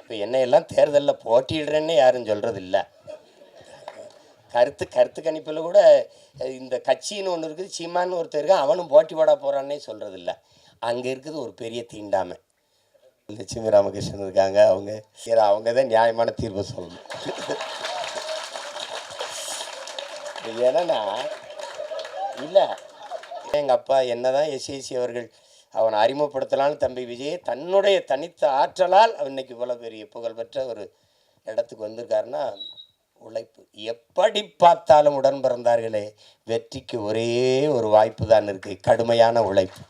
இப்போ என்னையெல்லாம் தேர்தலில் போட்டியிடுறேன்னு யாரும் சொல்கிறது இல்லை. கருத்து கணிப்பில் கூட இந்த கட்சின்னு ஒன்று இருக்குது, சீமான்னு ஒருத்தர் இருக்கா, அவனும் போட்டி போட போகிறான்னே சொல்கிறது இல்லை. அங்கே இருக்குது ஒரு பெரிய தீண்டாமை. லட்சுமி ராமகிருஷ்ணன் இருக்காங்க, அவங்க தான் நியாயமான தீர்ப்பு சொல்லணும். ஏன்னா இல்லை, எங்கள் அப்பா என்னதான் எஸ்ஏசி அவர்கள் அவனை அறிமுகப்படுத்தலான்னு தம்பி விஜய் தன்னுடைய தனித்த ஆற்றலால் இன்னைக்கு இவ்வளோ பெரிய புகழ்பெற்ற ஒரு இடத்துக்கு வந்திருக்காருன்னா உழைப்பு. எப்படி பார்த்தாலும் உடன் பிறந்தார்களே, வெற்றிக்கு ஒரே ஒரு வாய்ப்பு தான் இருக்குது, கடுமையான உழைப்பு.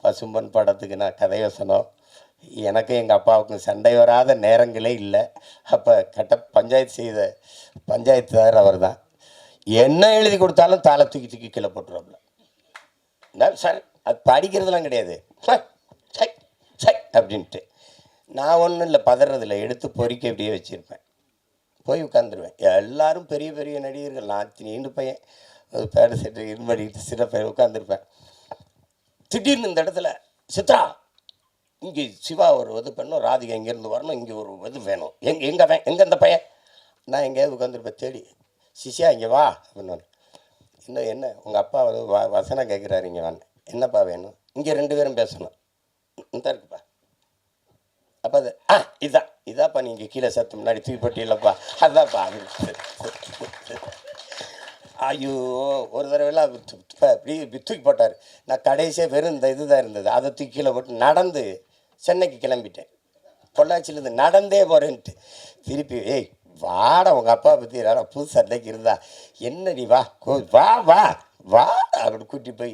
பசும்பன் படத்துக்கு நான் கதை வசனம், எனக்கும் எங்கள் அப்பாவுக்கும் சண்டை வராத நேரங்களே இல்லை. அப்போ பஞ்சாயத்து செய்த பஞ்சாயத்துதார் அவர் தான். என்ன எழுதி கொடுத்தாலும் தாளை தூக்கி தூக்கி கீழே போட்டுருவாப்ல. சார் அது படிக்கிறதுலாம் கிடையாது, சை சை அப்படின்ட்டு. நான் ஒன்றும் இல்லை, பதறதில்லை, எடுத்து பொறிக்க அப்படியே வச்சுருப்பேன், போய் உட்காந்துருவேன். எல்லோரும் பெரிய பெரிய நடிகர்கள், நான் நீண்டு பையன் பேட செட்டு இருமடிட்டு சின்ன பையன் உட்காந்துருப்பேன். திடீர்னு இந்த இடத்துல சித்ரா இங்கே சிவா ஒரு இது பண்ணணும், ராதிகா இங்கேருந்து வரணும், இங்கே ஒரு இது வேணும், எங்கே இந்த பையன், நான் எங்கேயாவது உட்காந்துருப்பேன். தேடி சிஷியா இங்கே வா அப்படின்னு. இன்னும் என்ன உங்கள் அப்பா வந்து வசனம் கேட்குறாரு, இங்கே வாங்க, என்னப்பா வேணும், இங்கே 2 பேரும் பேசணும், இந்த இருக்குப்பா. அப்போ அது இதாப்பா நீங்கள் கீழே சத்து முன்னாடி தூக்கி போட்டியில்லப்பா, அதுதான்ப்பா அப்படின்னு. ஐயோ, ஒரு தடவைலாம் இப்படி தூக்கி போட்டார். நான் கடைசியாக வெறும் இந்த இது தான் இருந்தது, அதை தூக்கி கீழே போட்டு நடந்து சென்னைக்கு கிளம்பிட்டேன். பொள்ளாச்சியிலேருந்து நடந்தே போகிறேன்ட்டு திருப்பி, ஏய் வாடா உங்கள் அப்பா பற்றி யாரும் புது சண்டைக்கு இருந்தா என்னடி வா வா வா வா அப்படி கூட்டி போய்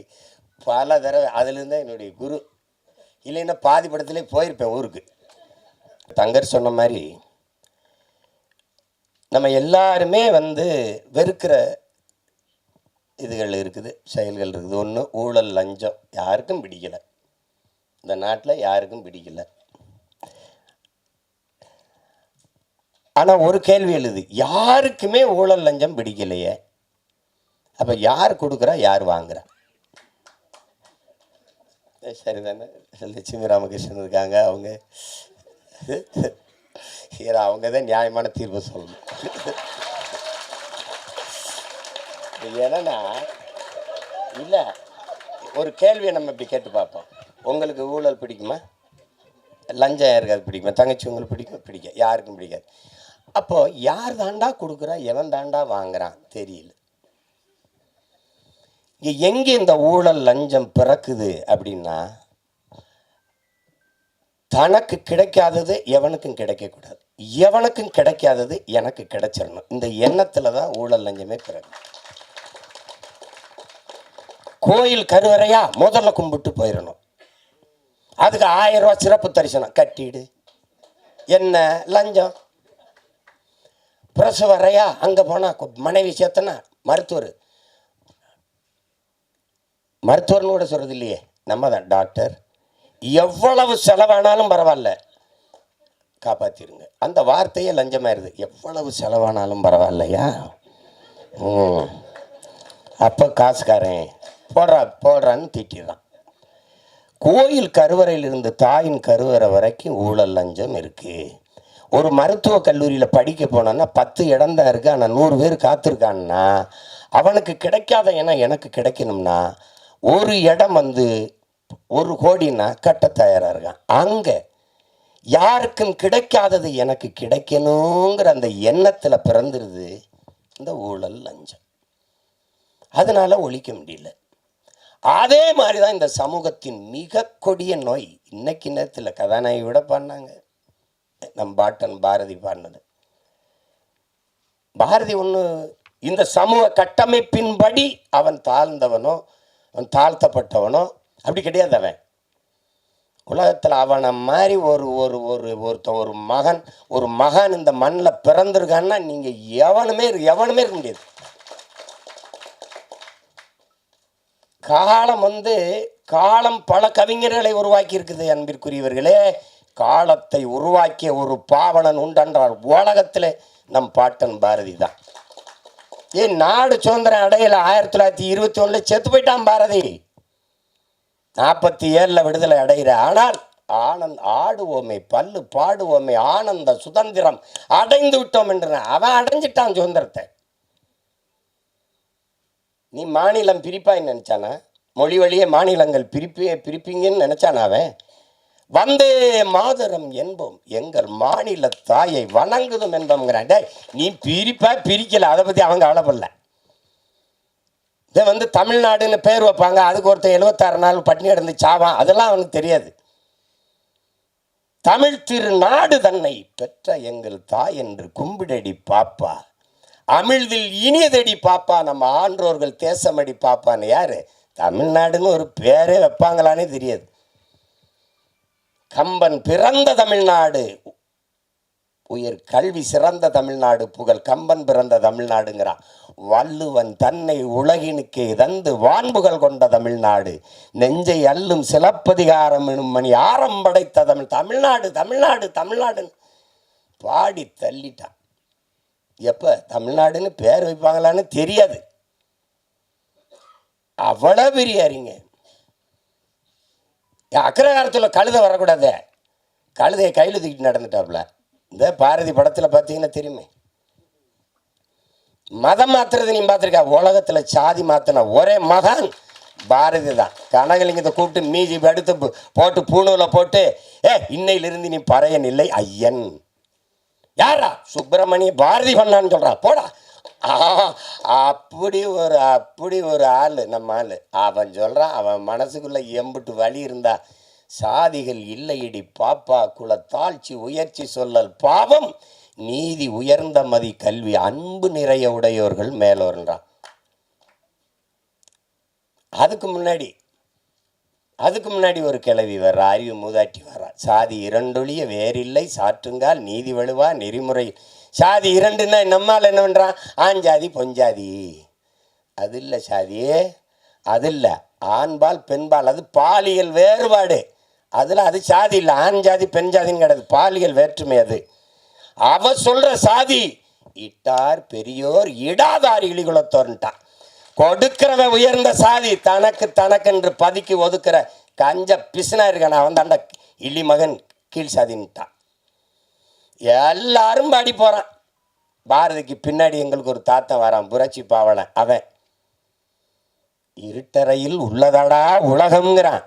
பல தடவை. அதுலேருந்து என்னுடைய குரு, இல்லைன்னா பாதி படத்துலேயே போயிருப்பேன் ஊருக்கு. தங்கர் சொன்ன மாதிரி நம்ம எல்லாருமே வந்து வெறுக்கிற இதுகள் இருக்குது, செயல்கள் இருக்குது. ஒன்று ஊழல், லஞ்சம் யாருக்கும் பிடிக்கலை, இந்த நாட்டில் யாருக்கும் பிடிக்கலை. ஆனால் ஒரு கேள்வி எழுது, யாருக்குமே ஊழல் லஞ்சம் பிடிக்கலையே, அப்போ யார் கொடுக்குறா யார் வாங்குறா? சரிதானே? லட்சுமி ராமகிருஷ்ணன் இருக்காங்க, அவங்க தான் நியாயமான தீர்ப்பு சொல்லணும். ஏன்னா இல்லை, ஒரு கேள்வியை நம்ம இப்படி கேட்டு பார்ப்போம், உங்களுக்கு ஊழல் பிடிக்குமா, லஞ்சம் யாருக்காவது பிடிக்குமா? தங்கச்சி உங்களுக்கு பிடிக்கும், யாருக்கும் பிடிக்காது. அப்போது யார் தாண்டா கொடுக்குறா, எவன் தாண்டா வாங்குறான் தெரியல. எங்கே இந்த ஊழல் லஞ்சம் பிறக்குது அப்படின்னா, தனக்கு கிடைக்காதது எவனுக்கும் கிடைக்கக்கூடாது, எவனுக்கும் கிடைக்காதது எனக்கு கிடைச்சிடணும், இந்த எண்ணத்தில் தான் ஊழல் லஞ்சமே பிறகு. கோயில் கருவறையா முதல்ல கும்பிட்டு போயிடணும், அதுக்கு 1000 ரூபா சிறப்பு தரிசனம் கட்டிடு, என்ன லஞ்சம். பிரசவரையா அங்கே போனால் மனைவி சேர்த்தனா மருத்துவர்னு கூட சொல்கிறது இல்லையே, நம்ம தான் டாக்டர். எவ்வளவு செலவானாலும் பரவாயில்ல காப்பாற்றிடுங்க, அந்த வார்த்தையே லஞ்சமாயிருது. எவ்வளவு செலவானாலும் பரவாயில்லையா, அப்போ காசுக்காரன் போடுறான்னு திட்டிடுறான். கோயில் கருவறையிலிருந்து தாயின் கருவறை வரைக்கும் ஊழல் லஞ்சம் இருக்குது. ஒரு மருத்துவக் கல்லூரியில் படிக்க போனான்னா 10 இடம் தான் இருக்குது, ஆனால் 100 பேர் காத்திருக்கான்னா அவனுக்கு கிடைக்காத இடம் எனக்கு கிடைக்கணும்னா ஒரு இடம் வந்து 1 கோடின்னா கட்ட தயாராக இருக்கான். அங்கே யாருக்கும் கிடைக்காதது எனக்கு கிடைக்கணுங்கிற அந்த எண்ணத்தில் பிறந்துருது இந்த ஊழல் லஞ்சம். அதனால் ஒழிக்க முடியல. அதே மாதிரி தான் இந்த சமூகத்தின் மிக கொடிய நோய். இன்னைக்கு நேரத்தில் கதாநாயகி விட பாடினாங்க, நம் பாட்டன் பாரதி பாடினது. பாரதி ஒன்று, இந்த சமூக கட்டமைப்பின்படி அவன் தாழ்ந்தவனோ அவன் தாழ்த்தப்பட்டவனோ அப்படி கிடையாது. அவன் உலகத்தில் அவனை மாதிரி ஒரு மகன் இந்த மண்ணில் பிறந்திருக்கான்னா நீங்கள் எவனுமே இருக்க முடியாது. காலம் பல கவிஞர்களை உருவாக்கி இருக்குது அன்பிற்குரியவர்களே. காலத்தை உருவாக்கிய ஒரு பாவலன் உண்டென்றால் உலகத்தில் நம் பாட்டன் பாரதி தான். நாடு சுதந்திரம் அடையல 1921 செத்து போயிட்டான் பாரதி. 47 விடுதலை அடைகிற. ஆனால் ஆடுவோமே பல்லு பாடுவோமே ஆனந்த சுதந்திரம் அடைந்து விட்டோம் என்று. அவன் அடைஞ்சிட்டான் சுதந்திரத்தை. நீ மாநிலம் பிரிப்பாய் நினைச்சானா? மொழி வழியே மாநிலங்கள் பிரிப்பீங்கன்னு நினைச்சானா? அவன் வந்தே மாதரம் என்போம், எங்கள் மாநில தாயை வணங்குதும் என்போங்கிறான். டே, நீ பிரிக்கல, அதை பற்றி அவங்க கவலைப்படல. இதை தமிழ்நாடுன்னு பேர் வைப்பாங்க, அதுக்கு ஒருத்தர் 76 நாள் பட்டினி கிடந்து சாவான், அதெல்லாம் அவனுக்கு தெரியாது. தமிழ் திருநாடு தன்னை பெற்ற எங்கள் தாய் என்று கும்பிடடி பாப்பா, அமிழ்தில் இனியதடி பாப்பா, நம்ம ஆன்றோர்கள் தேசமடி பாப்பான்னு. யாரு? தமிழ்நாடுன்னு ஒரு பேரே வைப்பாங்களானே தெரியாது. கம்பன் பிறந்த தமிழ்நாடு, உயர் கல்வி சிறந்த தமிழ்நாடு, புகழ் கம்பன் பிறந்த தமிழ்நாடுங்கிறான். வள்ளுவன் தன்னை உலகினுக்கே தந்து வான்புகள் கொண்ட தமிழ்நாடு, நெஞ்சை அள்ளும் சிலப்பதிகாரம் எனும் மணி ஆரம்படைத்த தமிழ்நாடு தமிழ்நாடு தமிழ்நாடுன்னு பாடி தள்ளிட்டான். எப்ப தமிழ்நாடுன்னு பேர் வைப்பாங்களான்னு தெரியாது. அவ்வளோ பெரிய அறிங்க. அக்ரகாரத்தில் கழுதை வரக்கூடாது, கழுதையை கையில் தூக்கிட்டு நடந்துட்டாப்புல. இந்த பாரதி படத்தில் பார்த்தீங்கன்னா தெரியுமே. மதம் மாத்துறது நீ பார்த்துருக்கா? உலகத்தில் சாதி மாத்தின ஒரே மகான் பாரதி தான். கனகலிங்கத்தை கூப்பிட்டு மீதி எடுத்து போட்டு பூணூலை போட்டு, இன்னையிலிருந்து நீ பறையன் இல்லை ஐயன். யாரா? சுப்பிரமணிய பாரதி பண்ணான்னு சொல்றா, போடா. அப்படி ஒரு ஆள் நம்ம ஆள். அவன் சொல்கிறான், அவன் மனசுக்குள்ளே எம்பிட்டு வழி இருந்தா, சாதிகள் இல்லையடி பாப்பா, குல தாழ்ச்சி உயர்ச்சி சொல்லல் பாவம், நீதி உயர்ந்த மதி கல்வி அன்பு நிறைய உடையோர்கள் மேலோர்ன்றான். அதுக்கு முன்னாடி ஒரு கிளவி வர்ற, அறிவு மூதாட்டி வர்றா. சாதி இரண்டொழிய வேறில்லை சாற்றுங்கால் நீதி வலுவா நெறிமுறை. சாதி இரண்டுன்னா நம்மால் என்ன பண்ணுறான்? ஆண்ஜாதி பொஞ்சாதி. அது இல்லை சாதியே, அது இல்லை. ஆண்பால் பெண்பால், அது பாலியல் வேறுபாடு. அதில் அது சாதி இல்லை. ஆண் ஜாதி பெண் ஜாதின்னு கிடையாது, பாலியல் வேற்றுமை. அது அவ சொல்கிற சாதி இட்டார் பெரியோர் இடாதார் இழிகுலத்தோர்ன்ட்டான். கொடுக்கிறவன் உயர்ந்த சாதி, தனக்கு பதுக்கி ஒதுக்குற கஞ்ச பிசுனா இருக்கான அவன் தாண்ட இழிமகன் கீழ் சாதின்ட்டான். எல்லாரும் பாடி போகிறான். பாரதிக்கு பின்னாடி எங்களுக்கு ஒரு தாத்தன் வரான், புரட்சி பாவலன். அவன் இருட்டறையில் உள்ளதாடா உலகம்ங்கிறான்.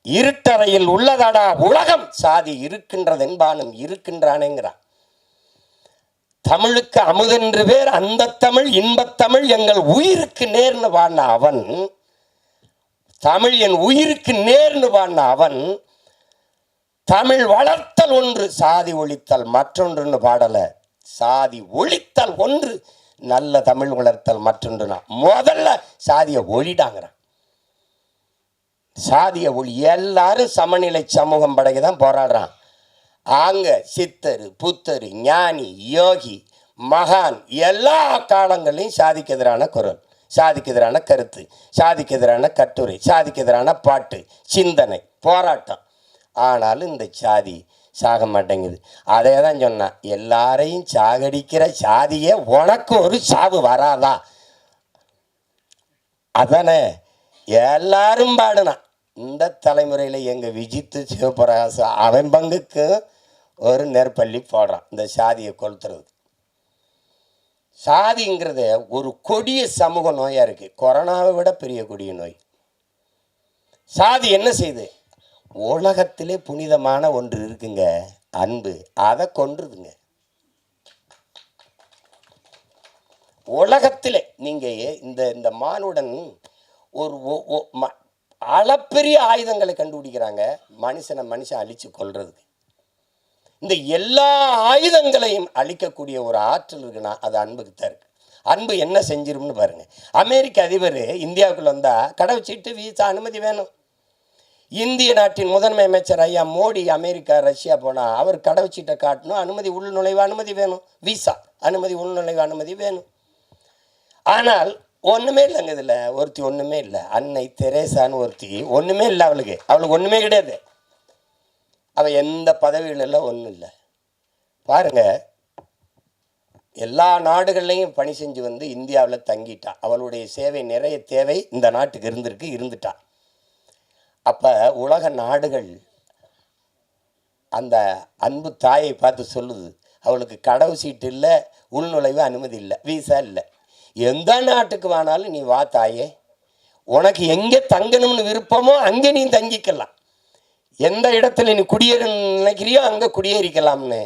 இருட்டறையில் உள்ளதாடா உலகம், சாதி இருக்கின்றது என்பானும் இருக்கின்றானேங்கிறான். தமிழுக்கு அமுதென்று பேர், அந்த தமிழ் இன்பத்தமிழ் எங்கள் உயிருக்கு நேர்னு பாடின அவன், தமிழ் என் உயிருக்கு நேர்னு பாடின அவன், தமிழ் வளர்த்தல் ஒன்று சாதி ஒழித்தல் மற்றொன்றுன்னு பாடல. சாதி ஒழித்தல் ஒன்று, நல்ல தமிழ் வளர்த்தல் மற்றொன்றுனா. முதல்ல சாதியை ஒழிடாங்கிறான். சாதிய ஒளி. எல்லாரும் சமநிலை சமூகம் படைக்க தான் போராடுறான். அங்க சித்தரு புத்தரு ஞானி யோகி மகான் எல்லா காலங்களையும் சாதிக்கு எதிரான குரல், சாதிக்கு எதிரான கருத்து, சாதிக்கு எதிரான கட்டுரை, சாதிக்கு எதிரான பாட்டு, சிந்தனை, போராட்டம். ஆனாலும் இந்த சாதி சாக மாட்டேங்குது. அதே தான் சொன்னான், எல்லாரையும் சாகடிக்கிற சாதியே உனக்கு ஒரு சாவு வராதா? அதானே எல்லாரும் பாடுனான். இந்த தலைமுறையில் எங்கள் விஜித்து சிவபிரகாச அவன் பங்குக்கு ஒரு நெற்பள்ளி போடுறான் இந்த சாதியை கொளுத்துறது. சாதிங்கிறது ஒரு கொடிய சமூக நோயாக இருக்குது, கொரோனாவை விட பெரிய கொடிய நோய். சாதி என்ன செய்யுது? உலகத்திலே புனிதமான ஒன்று இருக்குங்க, அன்பு, அதை கொன்றுதுங்க. உலகத்திலே நீங்கள் இந்த மானுடன் ஒரு அளப்பெரிய ஆயுதங்களை கண்டுபிடிக்கிறாங்க மனுஷன் அழிச்சு கொள்றதுக்கு. இந்த எல்லா ஆயுதங்களையும் அழிக்கக்கூடிய ஒரு ஆற்றல் இருக்குன்னா அது அன்புக்கு தான் இருக்கு. அன்பு என்ன செஞ்சிரும்னு பாருங்க. அமெரிக்க அதிபர் இந்தியாவுக்குள்ள வந்தா கடவுச்சீட்டு விசா அனுமதி வேணும். இந்திய நாட்டின் முதன்மை அமைச்சர் ஐயா மோடி அமெரிக்கா ரஷ்யா போனால் அவர் கடவுச்சீட்டை காட்டணும், அனுமதி உள்நுழைவு அனுமதி வேணும், விசா அனுமதி உள்நுழைவு அனுமதி வேணும். ஆனால் ஒன்றுமே இல்லைங்க, இதில் ஒருத்தி ஒன்றுமே இல்லை. அன்னை தெரேசான்னு ஒருத்தி ஒன்றுமே இல்லை, அவளுக்கு ஒன்றுமே கிடையாது. அவள் எந்த பதவிகளெல்லாம் ஒன்றும் இல்லை. பாருங்க, எல்லா நாடுகள்லையும் பணி செஞ்சு வந்து இந்தியாவில் தங்கிட்டா. அவளுடைய சேவை நிறைய தேவை இந்த நாட்டுக்கு இருந்துட்டா. அப்போ உலக நாடுகள் அந்த அன்பு தாயை பார்த்து சொல்லுது, அவளுக்கு கடவு சீட்டு இல்லை, உள்நுழைவு அனுமதி இல்லை, வீசா இல்லை. எந்த நாட்டுக்கு வேணாலும் நீ வா தாயே, உனக்கு எங்கே தங்கணும்னு விருப்பமோ அங்கே நீ தங்கிக்கலாம், எந்த இடத்துல நீ குடியேற நினைக்கிறியோ அங்கே குடியேறிக்கலாம்னு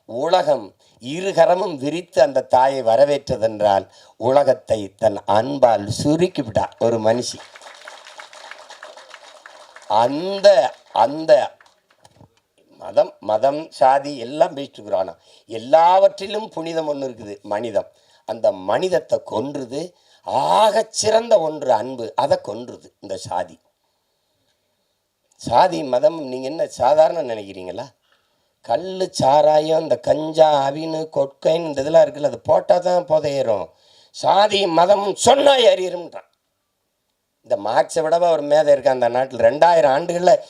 உலகம் இருகரமும் விரித்து அந்த தாயை வரவேற்றதென்றால் உலகத்தை தன் அன்பால் சுருக்கிவிட்டா ஒரு மனுஷி. அந்த அந்த மதம் மதம் சாதி எல்லாம் பேசிட்டு இருக்கிறானா, எல்லாவற்றிலும் புனிதம் ஒன்று இருக்குது, மனிதம். அந்த மனிதத்தை கொன்றுது. ஆகச்சிறந்த ஒன்று அன்பு, அதை கொன்றுது இந்த சாதி. சாதி மதம் நீங்கள் என்ன சாதாரண நினைக்கிறீங்களா? கல் சாராயம், இந்த கஞ்சா, அவினு, கொட்கைன்னு இந்த இதெல்லாம் இருக்குல்ல, அது போட்டால் தான் புதையிரும். சாதி மதம் சொன்னால் ஏறிடும்ன்றான். இந்த மார்க்ஸை விடவா ஒரு மேதை இருக்கான் அந்த நாட்டில். 2000 ஆண்டுகளில்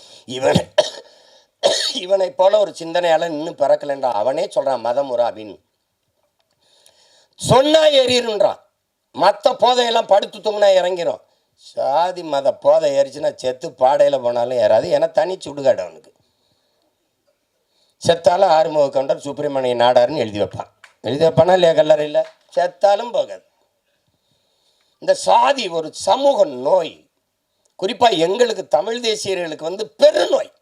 இவனை போல ஒரு சிந்தனையால் இன்னும் பிறக்கலைன்றா. அவனே சொல்கிறான் மதம் ஒரு அப்படின்னு சொன்னால் ஏறிடுன்றான். மற்ற போதையெல்லாம் படுத்து தூங்கினா இறங்கிரும். சாதி மத போதை ஏறிச்சுன்னா செத்து பாடையில் போனாலும் ஏறாது. ஏன்னா தனி சுடுகாடு அவனுக்கு. செத்தாலும் ஆறுமுக கவுண்டர் சுப்பிரமணிய நாடாருன்னு எழுதி வைப்பானா இல்லையா கல்லறையில்? செத்தாலும் போகாது. இந்த சாதி ஒரு சமூக நோய். குறிப்பாக எங்களுக்கு தமிழ் தேசியர்களுக்கு பெருநோய்.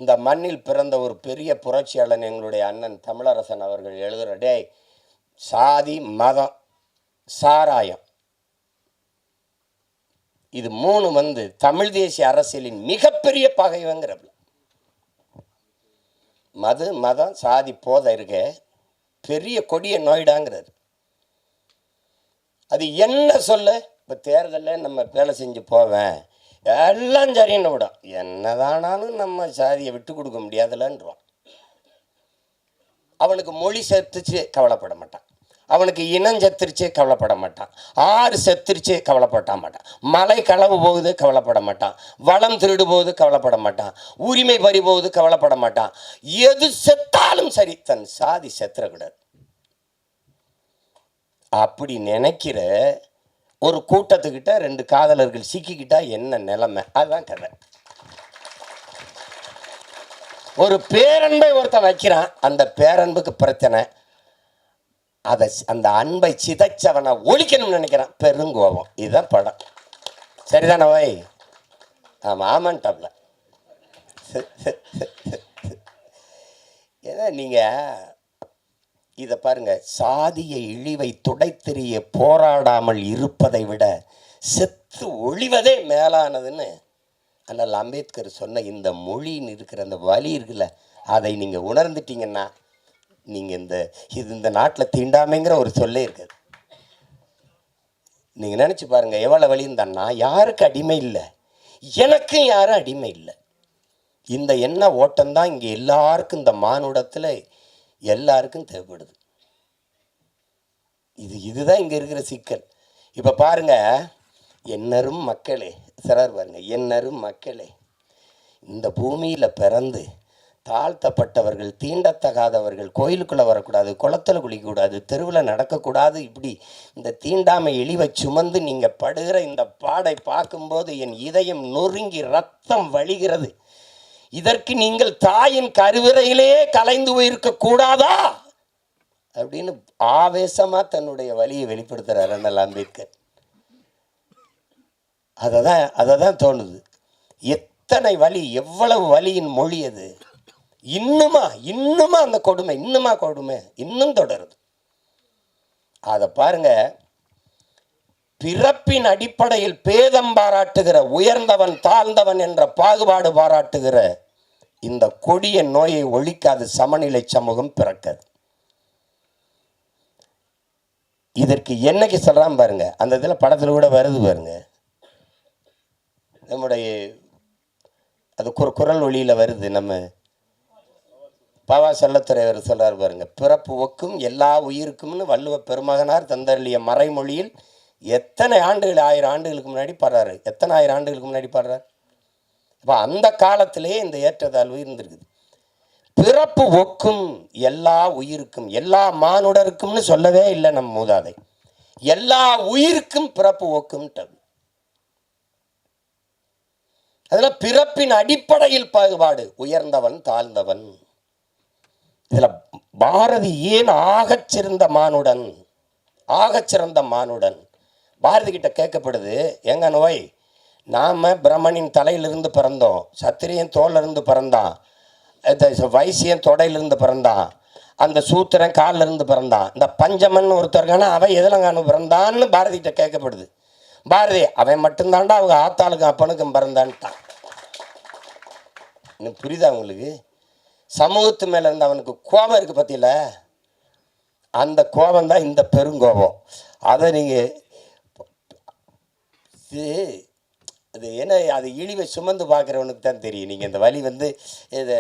இந்த மண்ணில் பிறந்த ஒரு பெரிய புரட்சியாளன் எங்களுடைய அண்ணன் தமிழரசன் அவர்கள் எழுதுகிற, டேய் சாதி மதம் சாராயம் இது 3 தமிழ் தேசிய அரசியலின் மிகப்பெரிய பகைவங்கிறப்ப. மது மதம் சாதி போதை இருக்க பெரிய கொடிய நோய்டாங்கிறார். அது என்ன சொல்ல? இப்போ தேர்தலில் நம்ம வேலை செஞ்சு போவேன் எல்லாம் சரின்னு விடும், என்னதானாலும் நம்ம சாதியை விட்டு கொடுக்க முடியாதுலன்றான். அவனுக்கு மொழி செத்துச்சு கவலைப்பட மாட்டான், அவனுக்கு இனம் செத்துருச்சு கவலைப்பட மாட்டான், ஆறு செத்துருச்சு கவலைப்பட மாட்டான், மலை களவு போகுது கவலைப்பட மாட்டான், வளம் திருடு போகுது கவலைப்பட மாட்டான், உரிமை பறி போகுது கவலைப்பட மாட்டான். எது செத்தாலும் சரி, தன் சாதி செத்துறக்கூடாது அப்படி நினைக்கிற ஒரு கூட்டத்துக்கிட்ட 2 காதலர்கள் சிக்கிக்கிட்டா என்ன நிலைமை? அதுதான் கதை. ஒரு பேரன்பை ஒருத்தன் வைக்கிறான், அந்த பேரன்புக்கு பிரச்சனை. அந்த அன்பை சிதைச்சவனை ஒழிக்கணும்னு நினைக்கிறான், பெருங்கோபம். இதுதான் படம். சரிதானே வை? ஆமாம் ஆமான்ட்டாப்ல. ஏன்னா நீங்கள் இதை பாருங்க, சாதிய இழிவை துடைத்தெறிய போராடாமல் இருப்பதை விட செத்து ஒழிவதே மேலானதுன்னு அண்ணல் அம்பேத்கர் சொன்ன இந்த மொழின்னு இருக்கிற அந்த வலி இருக்குல்ல, அதை நீங்கள் உணர்ந்துட்டீங்கன்னா நீங்கள் இந்த நாட்டில் தீண்டாமைங்கிற ஒரு சொல்லே இருக்காது. நீங்கள் நினச்சி பாருங்கள் எவ்வளோ வலி இருந்தான்னா, யாருக்கு அடிமை இல்லை, எனக்கும் யாரும் அடிமை இல்லை. இந்த எண்ண ஓட்டம்தான் இங்கே எல்லாருக்கும், இந்த மானுடத்தில் எல்லாருக்கும் தேவைப்படுது. இதுதான் இங்கே இருக்கிற சிக்கல். இப்போ பாருங்க, என்னரும் மக்களே சிலர் பாருங்க, என்னரும் மக்களே, இந்த பூமியில் பிறந்து தாழ்த்தப்பட்டவர்கள், தீண்டத்தகாதவர்கள் கோயிலுக்குள்ளே வரக்கூடாது, குளத்தில் குளிக்கக்கூடாது, தெருவில் நடக்கக்கூடாது, இப்படி இந்த தீண்டாமை இழிவை சுமந்து நீங்கள் படுகிற இந்த பாடை பார்க்கும்போது என் இதயம் நொறுங்கி ரத்தம் வழிகிறது. இதற்கு நீங்கள் தாயின் கருவிறையிலேயே கலைந்து போயிருக்க கூடாதா அப்படின்னு ஆவேசமா தன்னுடைய வலியை வெளிப்படுத்துறார் அண்ணல் அம்பேத்கர். அதை தான் தோணுது. எத்தனை வலி, எவ்வளவு வலியின் மொழி அது. இன்னுமா அந்த கொடுமை, இன்னும் தொடருது. அதை பாருங்க, பிறப்பின் அடிப்படையில் பேதம் பாராட்டுகிற, உயர்ந்தவன் தாழ்ந்தவன் என்ற பாகுபாடு பாராட்டுகிற இந்த கொடிய நோயை ஒழிக்காது சமநிலை சமூகம் பிறக்காது. இதற்கு என்னைக்கு சொல்றான் பாருங்க, அந்த இதில் படத்தில் கூட வருது பாருங்க, நம்முடைய அது குரல் ஒளியில் வருது. நம்ம பாவா செல்லத்துறையவர் சொல்றாரு பாருங்க, பிறப்பு ஒக்கும் எல்லா உயிருக்கும்னு வள்ளுவ பெருமகனார் தந்தருளிய மறைமொழியில் எத்தனை ஆண்டுகள், 1000 ஆண்டுகளுக்கு முன்னாடி பாடுறாரு, எத்தனை 1000 ஆண்டுகளுக்கு முன்னாடி பாடுறாரு. அப்போ அந்த காலத்திலேயே இந்த ஏற்றத்தாழ்வு இருந்திருக்குது. பிறப்பு ஒக்கும் எல்லா உயிருக்கும், எல்லா மானுடருக்கும்னு சொல்லவே இல்லை நம் மூதாதை, எல்லா உயிருக்கும் பிறப்பு ஒக்கும். அதில் பிறப்பின் அடிப்படையில் பாகுபாடு, உயர்ந்தவன் தாழ்ந்தவன். இதில் பாரதி ஏன் ஆகச்சிறந்த மானுடன், ஆகச்சிறந்த மானுடன் பாரதி கிட்ட கேட்கப்படுது. எங்க நோய், நாம் பிரம்மனின் தலையிலிருந்து பிறந்தோம், சத்திரியன் தோலிலிருந்து பிறந்தான், வைசியன் தொடையிலிருந்து பிறந்தான், அந்த சூத்திரன் காலில் இருந்து பிறந்தான், இந்த பஞ்சமன் ஒருத்தருக்கான அவன் எதிலங்கானு பிறந்தான்னு பாரதி கிட்ட கேட்கப்படுது. பாரதி அவன் மட்டும்தான்டா அவங்க ஆத்தாளுக்கும் அப்பனுக்கும் பிறந்தான்ட்டான். இன்னும் புரியுதா உங்களுக்கு? சமூகத்து மேலே இருந்த அவனுக்கு கோபம் இருக்குது பற்றியில, அந்த கோபம் தான் இந்த பெருங்கோபம். அதை நீங்கள் அது என்ன, அது இழிவை சுமந்து பார்க்குறவனுக்கு தான் தெரியும். நீங்கள் இந்த வழி இது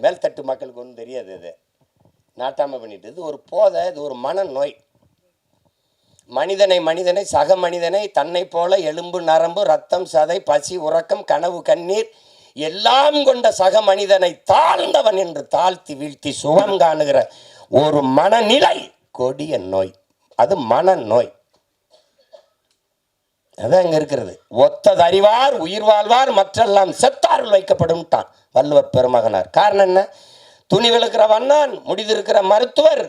மேல்தட்டு மக்களுக்கு ஒன்றும் தெரியாது. இது நாட்டாமல் பண்ணிட்டு, இது ஒரு போதை, இது ஒரு மனநோய். மனிதனை சக மனிதனை தன்னை போல எலும்பு நரம்பு ரத்தம் சதை பசி உறக்கம் கனவு கண்ணீர் எல்லாம் கொண்ட சக மனிதனை தாழ்ந்தவன் என்று தாழ்த்தி வீழ்த்தி சுகம் காணுகிற ஒரு மனநிலை கொடிய நோய். அது மனநோய். அதான் அங்க இருக்கிறது. ஒத்தது அறிவார் உயிர் வாழ்வார் மற்றெல்லாம் செத்தாருள் வைக்கப்படும்ட்டான் வள்ளுவர் பெருமகனார். காரணம் என்ன? துணி விழுக்கிற வண்ணான், முடிதிருக்கிற மருத்துவர்,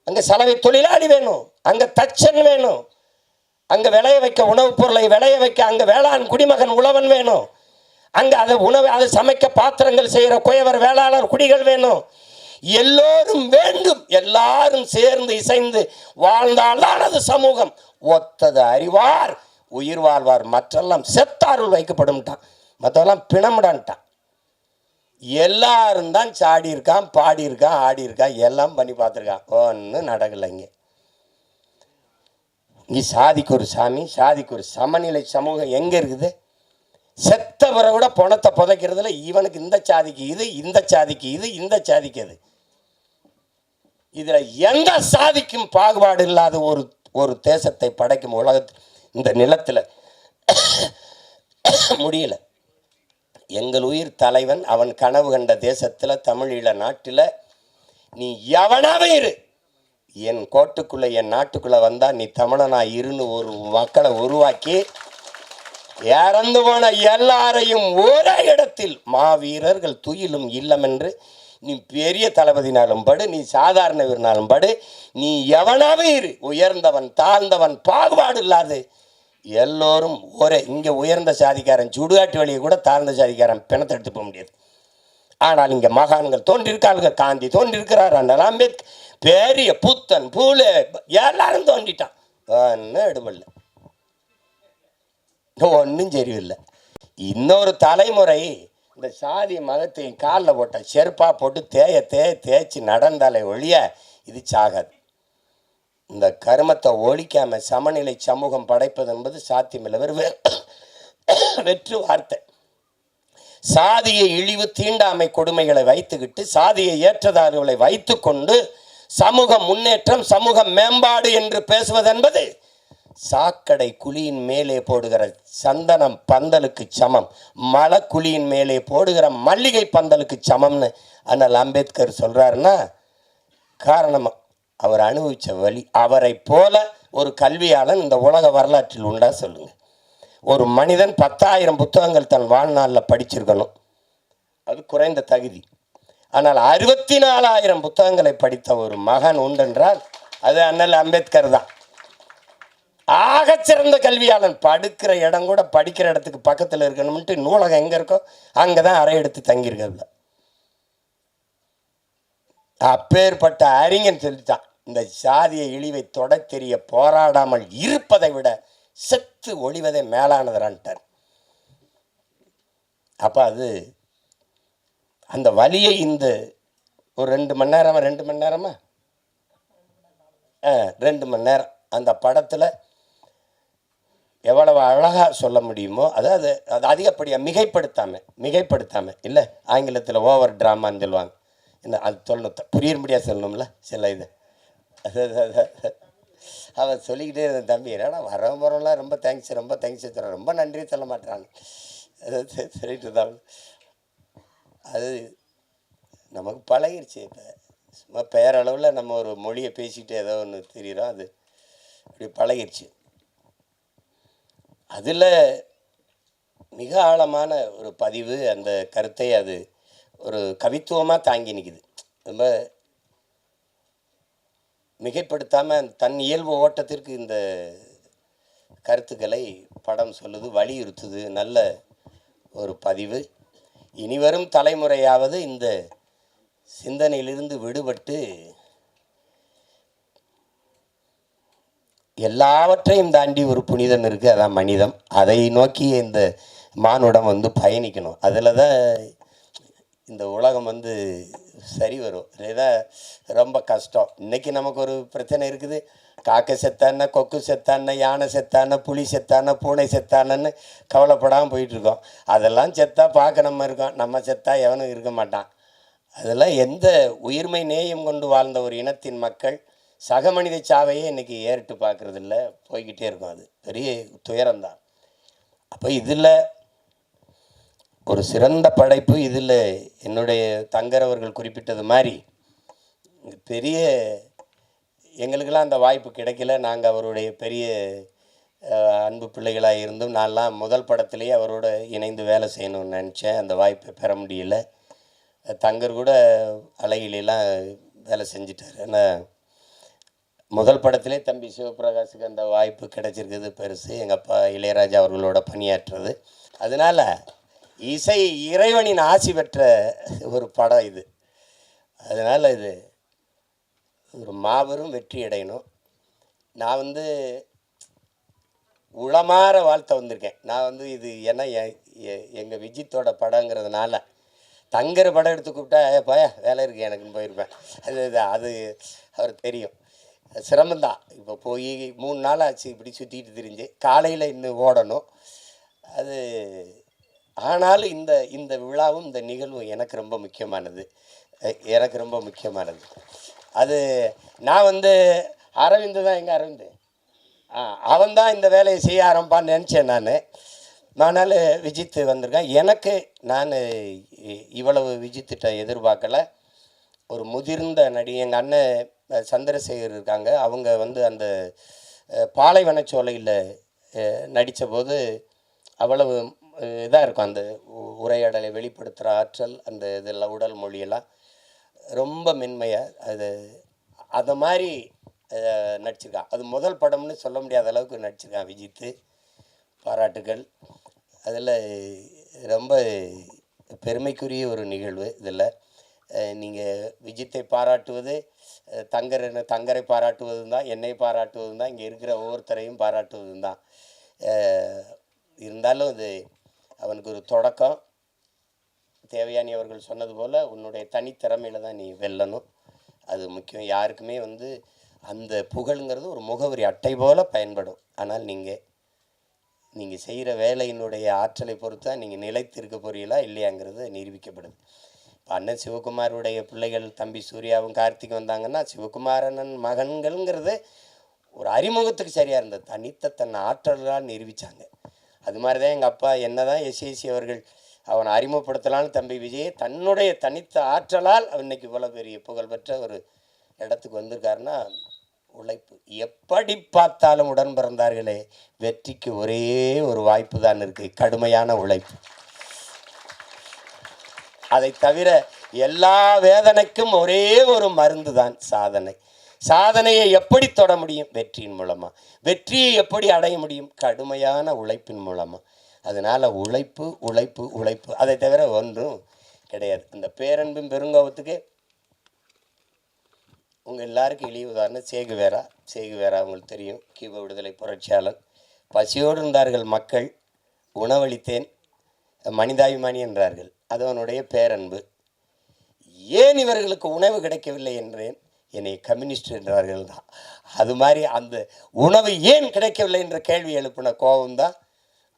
அங்கே சலவை தொழிலாளி வேணும், அங்கே தச்சன் வேணும், அங்கே விளைய வைக்க உணவுப் பொருளை விளைய வைக்க அங்கே வேளாண் குடிமகன் உழவன் வேணும், அங்கே அதை அதை சமைக்க பாத்திரங்கள் செய்கிற குயவர் வேளாளர் குடிகள் வேணும். எல்லோரும் வேண்டும். எல்லாரும் சேர்ந்து இசைந்து வாழ்ந்தால்தான் அது சமூகம். ஒத்தது அறிவார் உயிர் வாழ்வார் மற்றெல்லாம் செத்தாருள் வைக்கப்படும்ட்டான். மற்றெல்லாம் பிணமுடான்ட்டான். எல்லாரும் தான் சாடி இருக்கான், பாடி இருக்கான், ஆடி இருக்கான், எல்லாம் பண்ணி பார்த்துருக்கான். ஒன்றும் நடக்கலைங்க. இங்கே சாதிக்கு ஒரு சாமி, சாதிக்கு ஒரு சமநிலை சமூகம் எங்கே இருக்குது? செத்த பிறகு கூட பணத்தை புதைக்கிறதுல இவனுக்கு இந்த சாதிக்கு இது, இந்த சாதிக்கு இது, இந்த சாதிக்கு அது. இதில் எந்த சாதிக்கும் பாகுபாடு இல்லாத ஒரு தேசத்தை படைக்கும் உலகத்தில் இந்த நிலத்தில் முடியல. எங்கள் உயிர் தலைவன் அவன் கனவு கண்ட தேசத்தில் தமிழீழ நாட்டில் நீ எவனாவே இரு, என் கோட்டுக்குள்ளே என் நாட்டுக்குள்ளே வந்தால் நீ தமிழனா இருன்னு ஒரு மக்களை உருவாக்கி இறந்து போன எல்லாரையும் ஒரே இடத்தில் மாவீரர்கள் துயிலும் இல்லம் என்று நீ பெரிய தளபதினாலும் படு, நீ சாதாரண வீரனாலும் படு, நீ எவனாவே இரு, உயர்ந்தவன் தாழ்ந்தவன் பாகுபாடு இல்லாது எல்லோரும் ஒரே. இங்கே உயர்ந்த சாதிக்காரன் சுடுகாட்டு வழியை கூட தாழ்ந்த சாதிக்காரன் பிணத்தை எடுத்து போக முடியாது. ஆனால் இங்கே மகான்கள் தோன்றிருக்காளுங்க. காந்தி தோன்றிருக்கிறார், அண்ணல் அம்பேத்கர், பெரிய புத்தன் பூலே எல்லாரும் தோன்றிட்டான். ஒன்றும் எடுபடல, ஒன்றும் சரியில்லை. இன்னொரு தலைமுறை இந்த சாதி மதத்தை காலில் போட்ட செருப்பாக போட்டு தேய்ச்சி நடந்தாலே ஒழிய இது சாகாது. இந்த கருமத்தை ஒழிக்காமல் சமநிலை சமூகம் படைப்பது என்பது சாத்தியமில்லை. வெற்று வார்த்தை. சாதியை இழிவு தீண்டாமை கொடுமைகளை வைத்துக்கிட்டு சாதியை ஏற்றதார்களை வைத்து கொண்டு சமூக முன்னேற்றம் சமூக மேம்பாடு என்று பேசுவது என்பது சாக்கடை குழியின் மேலே போடுகிற சந்தனம் பந்தலுக்கு சமம், மலக்குழியின் மேலே போடுகிற மல்லிகை பந்தலுக்கு சமம்னு அண்ணல் அம்பேத்கர் சொல்கிறாருன்னா காரணமாக அவர் அனுபவித்த வழி. அவரை போல ஒரு கல்வியாளன் இந்த உலக வரலாற்றில் உண்டா சொல்லுங்கள்? ஒரு மனிதன் 10,000 புத்தகங்கள் தன் வாழ்நாளில் படிச்சிருக்கணும், அது குறைந்த தகுதி. ஆனால் 64,000 புத்தகங்களை படித்த ஒரு மகன் உண்டென்றால் அது அண்ணல் அம்பேத்கர் தான். ஆகச்சிறந்த கல்வியாளன். படுக்கிற இடம் கூட படிக்கிற இடத்துக்கு பக்கத்தில் இருக்கணும்ட்டு நூலகம் எங்கே இருக்கோ அங்கே தான் அறை எடுத்து தங்கியிருக்க. அப்பேற்பட்ட அறிஞன் சொல்லித்தான், இந்த சாதிய இழிவை தொட தெரிய போராடாமல் இருப்பதை விட செத்து ஒளிவதை மேலானதுறான்ட்டார். அப்போ அது அந்த வலியை இந்த ஒரு 2 மணி நேரமா 2 மணி நேரமா 2 மணி நேரம் அந்த படத்தில் எவ்வளவு அழகாக சொல்ல முடியுமோ, அதாவது அது அதிகப்படியாக மிகைப்படுத்தாமல் இல்லை, ஆங்கிலத்தில் ஓவர் ட்ராமான்னு சொல்லுவாங்க. என்ன அது சொல்லணும், புரியும்படியாக சொல்லணும்ல சில இது. அவன் சொல்லிக்கிட்டே இருந்த தம்பி என்னடா வரவரெல்லாம் ரொம்ப தேங்க்ஸ் சொல்கிறேன், ரொம்ப நன்றி சொல்ல மாட்டான் சொல்லிட்டு தான். அது நமக்கு பழகிருச்சு. இப்போ சும்மா பெயரளவில் நம்ம ஒரு மொழியை பேசிக்கிட்டு ஏதோ ஒன்று தெரிகிறோம், அது அப்படி பழகிருச்சு. அதில் மிக ஆழமான ஒரு பதிவு. அந்த கருத்தை அது ஒரு கவித்துவமாக தாங்கி நிற்குது. ரொம்ப மிகைப்படுத்தாமல் தன் இயல்பு ஓட்டத்திற்கு இந்த கருத்துக்களை படம் சொல்லுது, வலியுறுத்துது. நல்ல ஒரு பதிவு. இனிவரும் தலைமுறையாவது இந்த சிந்தனையிலிருந்து விடுபட்டு எல்லாவற்றையும் தாண்டி ஒரு புனிதம் இருக்குது, அதான் மனிதம். அதை நோக்கி இந்த மானுடம் வந்து பயணிக்கணும். அதில் தான் இந்த உலகம் வந்து சரி வரும். இதுதான் ரொம்ப கஷ்டம். இன்றைக்கி நமக்கு ஒரு பிரச்சனை இருக்குது. காக்கை செத்தான, கொக்கு செத்தான, யானை செத்தான, புலி செத்தான, பூனை செத்தானன்னு கவலைப்படாமல் போயிட்டுருக்கோம். அதெல்லாம் செத்தா பார்க்க நம்ம இருக்கோம், நம்ம செத்தா எவனும் இருக்க மாட்டான். அதெல்லாம் எந்த உயிர்மை நேயம் கொண்டு வாழ்ந்த ஒரு இனத்தின் மக்கள் சக மனித சாவையே இன்றைக்கி ஏறிட்டு பார்க்குறதில்ல, போய்கிட்டே இருக்கும். அது பெரிய துயரம்தான். அப்போ இதில் ஒரு சிறந்த படைப்பு. இதில் என்னுடைய தங்கர் அவர்கள் குறிப்பிட்டது மாதிரி பெரிய எங்களுக்கெல்லாம் அந்த வாய்ப்பு கிடைக்கல. நாங்கள் அவருடைய பெரிய அன்பு பிள்ளைகளாக இருந்தும் நான்லாம் முதல் படத்துலேயே அவரோட இணைந்து வேலை செய்யணும்னு நினச்சேன். அந்த வாய்ப்பை பெற முடியல. தங்கர் கூட அழகிலாம் வேலை செஞ்சிட்டார். ஆனால் முதல் படத்திலே தம்பி சிவபிரகாஷுக்கு அந்த வாய்ப்பு கிடைச்சிருக்குது பெருசு. எங்கள் அப்பா இளையராஜா அவர்களோட பணியாற்றுறது. அதனால் இசை இறைவனின் ஆசி பெற்ற ஒரு படம் இது. அதனால் இது ஒரு மாபெரும் வெற்றி அடையணும். நான் வந்து உளமாற வாழ்த்த வந்திருக்கேன். நான் வந்து இது ஏன்னா எங்கள் விஜித்தோட படங்கிறதுனால தங்கர் படம் எடுத்து கூப்பிட்டா போய வேலை இருக்குது எனக்குன்னு போயிருப்பேன். அது அவர் தெரியும். சிரமந்தான். இப்போ போய் 3 நாள் ஆச்சு இப்படி சுற்றிட்டு திரிஞ்சு, காலையில் இன்னும் ஓடணும். அது ஆனாலும் இந்த விழாவும் இந்த நிகழ்வும் எனக்கு ரொம்ப முக்கியமானது. அது நான் வந்து அரவிந்த் தான், எங்கள் அரவிந்த் அவன் தான் இந்த வேலையை செய்ய ஆரம்பிப்பான்னு நினச்சேன் நான். ஆனால் விஜித் வந்திருக்கேன். எனக்கு நான் இவ்வளவு விஜித்திட்ட எதிர்பார்க்கலை. ஒரு முதிர்ந்த நடி எங்கள் அண்ணன் சந்திரசேகர் இருக்காங்க. அவங்க வந்து அந்த பாலைவனச்சோலையில் நடித்த போது அவ்வளவு இதாக இருக்கும். அந்த உரையாடலை வெளிப்படுத்துகிற ஆற்றல், அந்த இதெல்லாம் உடல் மொழியெல்லாம் ரொம்ப மென்மையாக அதை மாதிரி நடிச்சிருக்கான். அது முதல் படம்னு சொல்ல முடியாத அளவுக்கு நடிச்சிருக்கான் விஜித்து. பாராட்டுகள். அதில் ரொம்ப பெருமைக்குரிய ஒரு நிகழ்வு. இதில் நீங்கள் விஜித்தை பாராட்டுவது, தங்கரை பாராட்டுவதும் தான், என்னை பாராட்டுவதும் தான், இங்கே இருக்கிற ஒவ்வொருத்தரையும் பாராட்டுவதும் தான். இருந்தாலும் இது அவனுக்கு ஒரு தொடக்கம். தேவயானி அவர்கள் சொன்னது போல் உன்னுடைய தனித்திறமையில் தான் நீ வெல்லணும். அது முக்கியம். யாருக்குமே வந்து அந்த புகழுங்கிறது ஒரு முகவரி அட்டை போல் பயன்படும். ஆனால் நீங்கள் செய்கிற வேலையினுடைய ஆற்றலை பொறுத்து தான் நீங்கள் நிலைத்திருக்க போறீங்களா இல்லையாங்கிறது நிரூபிக்கப்படுது. இப்போ அண்ணன் சிவகுமாருடைய பிள்ளைகள் தம்பி சூர்யாவும் கார்த்திக் வந்தாங்கன்னா சிவகுமாரன் மகன்கள்ங்கிறது ஒரு அறிமுகத்துக்கு சரியாக இருந்தது. தன்னை ஆற்றலால் நிரூபித்தாங்க. அது மாதிரி தான் எங்கள் அப்பா என்ன தான் எஸ்ஏசி அவர்கள் அவனை அறிமுகப்படுத்தலான்னு தம்பி விஜய் தன்னுடைய தனித்த ஆற்றலால் இன்னைக்கு இவ்வளோ பெரிய புகழ்பெற்ற ஒரு இடத்துக்கு வந்திருக்காருன்னா உழைப்பு. எப்படி பார்த்தாலும் உடன் பிறந்தார்களே, வெற்றிக்கு ஒரே ஒரு வாய்ப்பு தான் இருக்குது, கடுமையான உழைப்பு. அதை தவிர எல்லா வேதனைக்கும் ஒரே ஒரு மருந்து தான் சாதனை. சாதனையை எப்படி தொட முடியும்? வெற்றியின் மூலமாக. வெற்றியை எப்படி அடைய முடியும்? கடுமையான உழைப்பின் மூலமாக. அதனால் உழைப்பு உழைப்பு உழைப்பு, அதை தவிர ஒன்றும் கிடையாது. இந்த பேரன்பும் பெருங்கோபத்துக்கு உங்கள் எல்லாருக்கும் எளிய உதாரணம் சேகுவேரா. உங்களுக்கு தெரியும், கியூபா விடுதலை புரட்சியாளன். பசியோடு இருந்தார்கள் மக்கள், உணவளித்தேன், மனிதாபிமானி என்றார்கள். அது அவனுடைய பேரன்பு. ஏன் இவர்களுக்கு உணவு கிடைக்கவில்லை என்றேன், என்னை கம்யூனிஸ்ட் என்றார்கள் தான். அது மாதிரி அந்த உணவு ஏன் கிடைக்கவில்லை என்ற கேள்வி எழுப்பின கோபம்தான்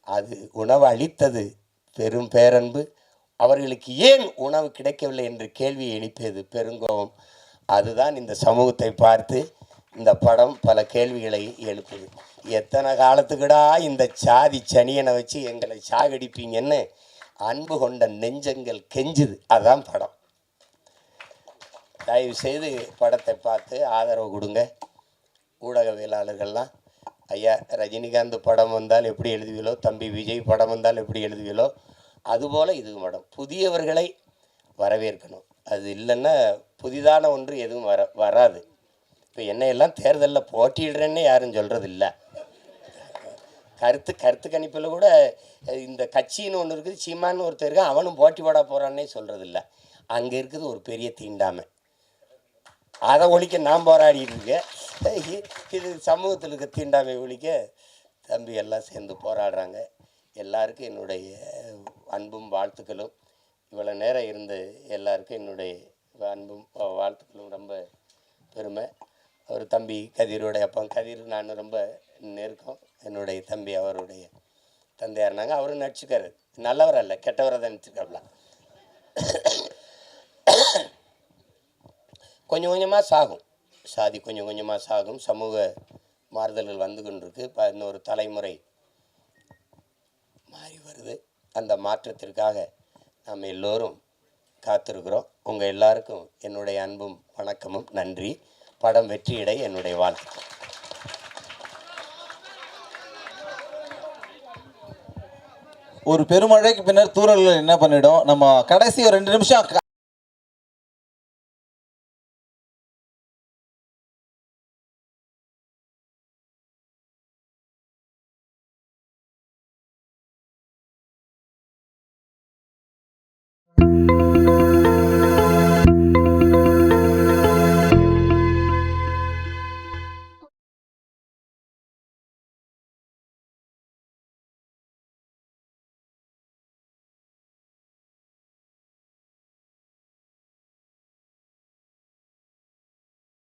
அது உணவு அளித்தது பெரும் பேரன்பு. அவர்களுக்கு ஏன் உணவு கிடைக்கவில்லை என்று கேள்வியை எழுப்பியது பெருங்கோபம். அதுதான் இந்த சமூகத்தை பார்த்து இந்த படம் பல கேள்விகளை எழுப்புது. எத்தனை காலத்துக்குடா இந்த சாதி சனியனை வச்சு எங்களை சாகடிப்பீங்கன்னு அன்பு கொண்ட நெஞ்சங்கள் கெஞ்சுது. அதுதான் படம். தயவு செய்து படத்தை பார்த்து ஆதரவு கொடுங்க. ஊடகவியலாளர்கள்லாம் ஐயா ரஜினிகாந்த் படம் வந்தால் எப்படி எழுதுவீங்களோ, தம்பி விஜய் படம் வந்தால் எப்படி எழுதுவீங்களோ, அதுபோல் இது படம் புதியவர்களை வரவேற்கணும். அது இல்லைன்னா புதிதான ஒன்று எதுவும் வராது. இப்போ என்னையெல்லாம் தேர்தலில் போட்டியிடுறேன்னு யாரும் சொல்கிறது இல்லை. கருத்து கணிப்பில் கூட இந்த கட்சின்னு ஒன்று இருக்குது, சீமான்னு ஒருத்தர் இருக்கான், அவனும் போட்டி போட போகிறான்னே சொல்கிறது இல்லை. அங்கே இருக்குது ஒரு பெரிய தீண்டாமை. அதை ஒழிக்க நான் போராடிட்டு இருக்கேன். இது சமூகத்தில் இருக்க தீண்டாமை ஒழிக்க தம்பி எல்லாம் சேர்ந்து போராடுறாங்க. எல்லாருக்கும் என்னுடைய அன்பும் வாழ்த்துக்களும். இவ்வளோ நேரம் இருந்து எல்லாருக்கும் என்னுடைய அன்பும் வாழ்த்துக்களும். ரொம்ப பெருமை. ஒரு தம்பி கதிரோடைய அப்பா கதிர் நான் ரொம்ப நெருக்கம். என்னுடைய தம்பி அவருடைய தந்தையாருனாங்க. அவரும் நடிச்சுக்காரு. நல்லவர் அல்ல, கெட்டவரை தான் நடிச்சிருக்காப்ல. கொஞ்சம் கொஞ்சமாக சாகும், சாதி கொஞ்சம் கொஞ்சமாக சாகும். சமூக மாறுதல்கள் வந்து கொண்டிருக்கு. இப்போ இன்னொரு தலைமுறை மாறி வருது. அந்த மாற்றத்திற்காக நாம் எல்லோரும் காத்திருக்கிறோம். உங்கள் எல்லாருக்கும் என்னுடைய அன்பும் வணக்கமும் நன்றி. படம் வெற்றியடை என்னுடைய வாழ்த்து. ஒரு பெருமழைக்கு பின்னர் தூறல்கள் என்ன பண்ணிடும், நம்ம கடைசி ஒரு 2 நிமிஷம்